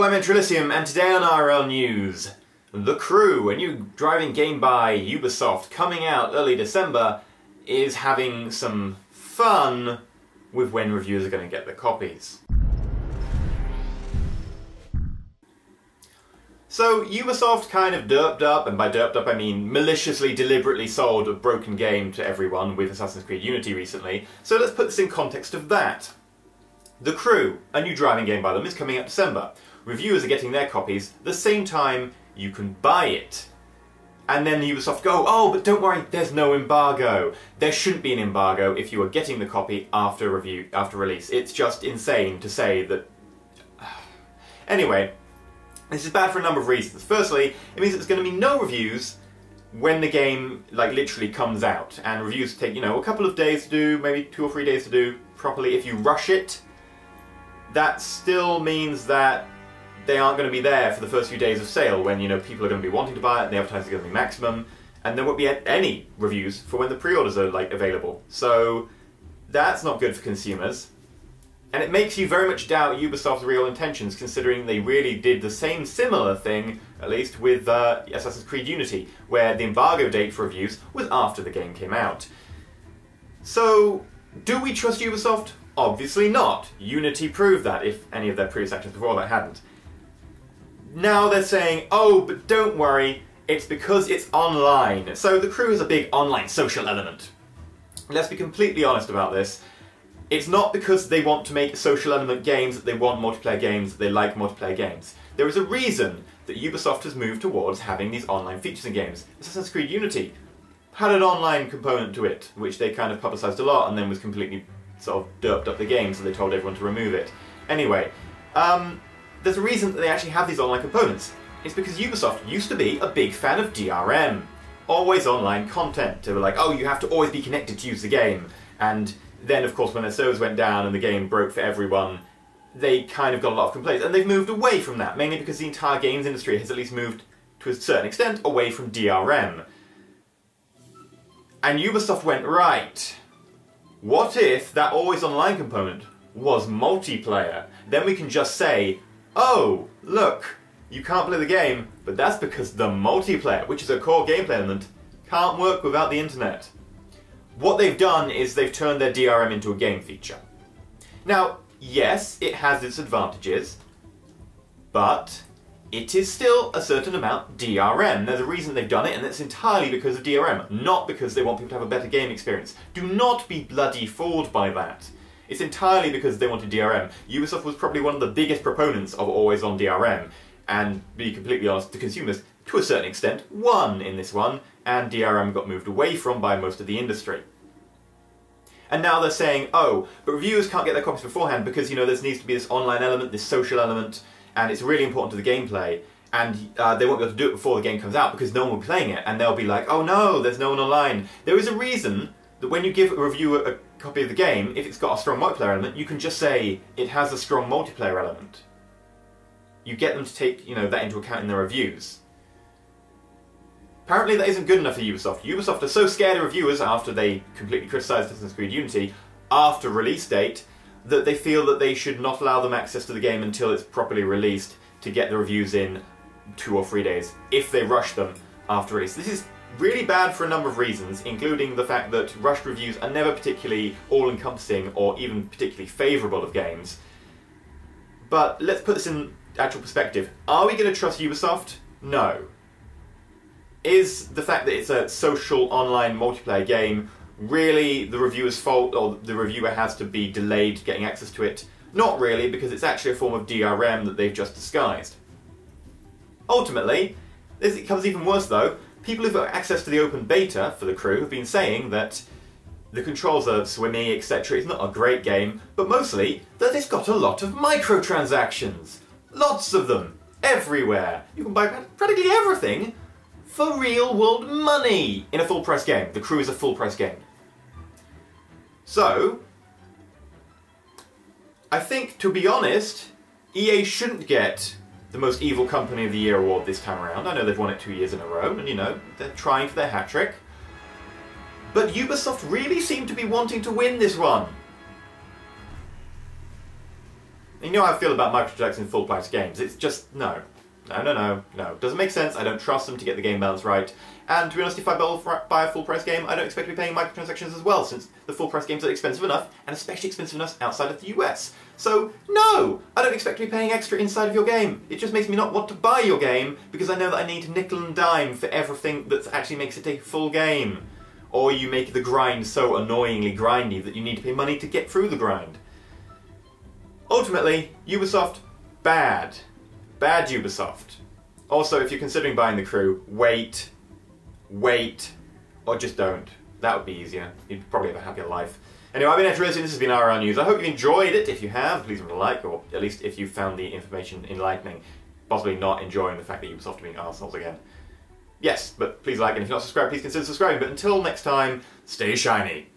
Hello, I'm EnterElysium, and today on IRL News, The Crew, a new driving game by Ubisoft coming out early December, is having some fun with when reviewers are going to get their copies. So Ubisoft kind of derped up, and by derped up I mean maliciously, deliberately sold a broken game to everyone with Assassin's Creed Unity recently, so let's put this in context of that. The Crew, a new driving game by them, is coming out December. Reviewers are getting their copies the same time you can buy it. And then Ubisoft go, oh, but don't worry, there's no embargo. There shouldn't be an embargo if you are getting the copy after release. It's just insane to say that... Anyway, this is bad for a number of reasons. Firstly, it means there's going to be no reviews when the game, like, literally comes out. And reviews take, you know, a couple of days to do, maybe 2 or 3 days to do properly. If you rush it, that still means that they aren't going to be there for the first few days of sale when, you know, people are going to be wanting to buy it and the advertising is going to be maximum, and there won't be any reviews for when the pre-orders are, like, available. So that's not good for consumers. And it makes you very much doubt Ubisoft's real intentions, considering they really did the same similar thing, at least with Assassin's Creed Unity, where the embargo date for reviews was after the game came out. So, do we trust Ubisoft? Obviously not. Unity proved that, if any of their previous actions before that hadn't. Now they're saying, oh, but don't worry, it's because it's online. So the Crew has a big online social element. Let's be completely honest about this. It's not because they want to make social element games that they want multiplayer games, that they like multiplayer games. There is a reason that Ubisoft has moved towards having these online features in games. Assassin's Creed Unity had an online component to it, which they kind of publicised a lot and then was completely sort of derped up the game, so they told everyone to remove it. Anyway, there's a reason that they actually have these online components. It's because Ubisoft used to be a big fan of DRM. Always online content. They were like, oh, you have to always be connected to use the game. And then, of course, when their servers went down and the game broke for everyone, they kind of got a lot of complaints. And they've moved away from that, mainly because the entire games industry has at least moved, to a certain extent, away from DRM. And Ubisoft went, right, what if that always online component was multiplayer? Then we can just say, oh, look, you can't play the game, but that's because the multiplayer, which is a core gameplay element, can't work without the internet. What they've done is they've turned their DRM into a game feature. Now, yes, it has its advantages, but it is still a certain amount DRM. There's a reason they've done it, and it's entirely because of DRM, not because they want people to have a better game experience. Do not be bloody fooled by that. It's entirely because they wanted DRM. Ubisoft was probably one of the biggest proponents of always on DRM, and to be completely honest, the consumers, to a certain extent, won in this one, and DRM got moved away from by most of the industry. And now they're saying, oh, but reviewers can't get their copies beforehand because, you know, there needs to be this online element, this social element, and it's really important to the gameplay, and they won't be able to do it before the game comes out because no one will be playing it, and they'll be like, oh no, there's no one online. There is a reason that when you give a reviewer a copy of the game, if it's got a strong multiplayer element, you can just say it has a strong multiplayer element. You get them to take, you know, that into account in their reviews. Apparently that isn't good enough for Ubisoft. Ubisoft are so scared of reviewers after they completely criticised Assassin's Creed Unity after release date that they feel that they should not allow them access to the game until it's properly released to get the reviews in 2 or 3 days, if they rush them after release. This is really bad for a number of reasons, including the fact that rushed reviews are never particularly all-encompassing or even particularly favourable of games. But let's put this in actual perspective. Are we going to trust Ubisoft? No. Is the fact that it's a social online multiplayer game really the reviewer's fault, or the reviewer has to be delayed getting access to it? Not really, because it's actually a form of DRM that they've just disguised. Ultimately, it becomes even worse though. People who've got access to the open beta for The Crew have been saying that the controls are swimmy, etc. It's not a great game, but mostly that it's got a lot of microtransactions. Lots of them. Everywhere. You can buy practically everything for real-world money in a full-price game. The Crew is a full-price game. So, I think, to be honest, EA shouldn't get the Most Evil Company of the Year award this time around. I know they've won it 2 years in a row, and you know, they're trying for their hat-trick. But Ubisoft really seem to be wanting to win this one. You know how I feel about microtransactions in full-price games. It's just, no. No. Doesn't make sense. I don't trust them to get the game balance right. And to be honest, if I buy a full-price game, I don't expect to be paying microtransactions as well, since the full-price games are expensive enough, and especially expensive enough outside of the US. So, no! I don't expect to be paying extra inside of your game. It just makes me not want to buy your game, because I know that I need nickel and dime for everything that actually makes it a full game. Or you make the grind so annoyingly grindy that you need to pay money to get through the grind. Ultimately, Ubisoft, bad. Bad Ubisoft. Also, if you're considering buying The Crew, wait, or just don't. That would be easier. You'd probably have a happier life. Anyway, I've been EnterElysium, this has been IRL News. I hope you enjoyed it. If you have, please leave a like, or at least if you found the information enlightening, possibly not enjoying the fact that Ubisoft are being arseholes again. Yes, but please like, and if you're not subscribed, please consider subscribing. But until next time, stay shiny.